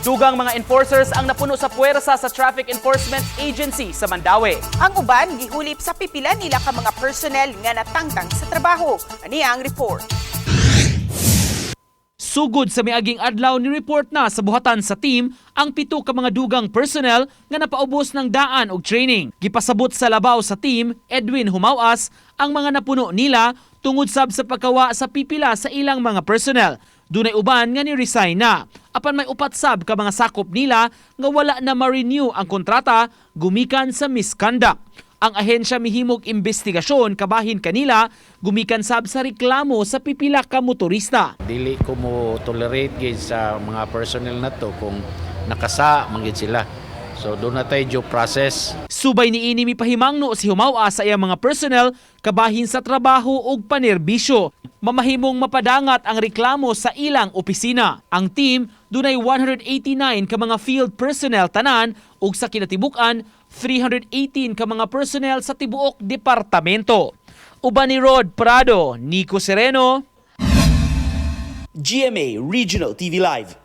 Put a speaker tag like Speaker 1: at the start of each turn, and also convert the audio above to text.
Speaker 1: Dugang mga enforcers ang napuno sa puwersa sa Traffic Enforcement Agency sa Mandawi.
Speaker 2: Ang uban gihulip sa pipila nila ka mga personnel nga natangtang sa trabaho. Ani ang report.
Speaker 1: Sugod sa miaging adlaw ni report na sa buhatan sa team ang 7 ka mga dugang personnel nga napaubos ng daan og training. Gipasabot sa labaw sa team Edwin Humawas ang mga napuno nila tungod sab sa pagkawa sa pipila sa ilang mga personnel. Dunay uban nga ni-resign na. Apan may upat sab ka mga sakop nila nga wala na ma-renew ang kontrata gumikan sa misconduct. Ang ahensya mihimog investigasyon kabahin kanila gumikan sab sa reklamo sa pipila ka motorista.
Speaker 3: Dili ko mo tolerate gid sa mga personnel na to kung nakasa manggid sila. So doon na tayo due process.
Speaker 1: Subay ni ini mipahimangno si Humawa sa iyang mga personnel kabahin sa trabaho ug panerbisyo. Mamahimong mapadangat ang reklamo sa ilang opisina. Ang team dunay 189 ka mga field personnel tanan ug sa kinatibuk-an 318 ka mga personnel sa tibuok departamento. Uban ni Rod Prado, Nico Sereno,
Speaker 4: GMA Regional TV Live.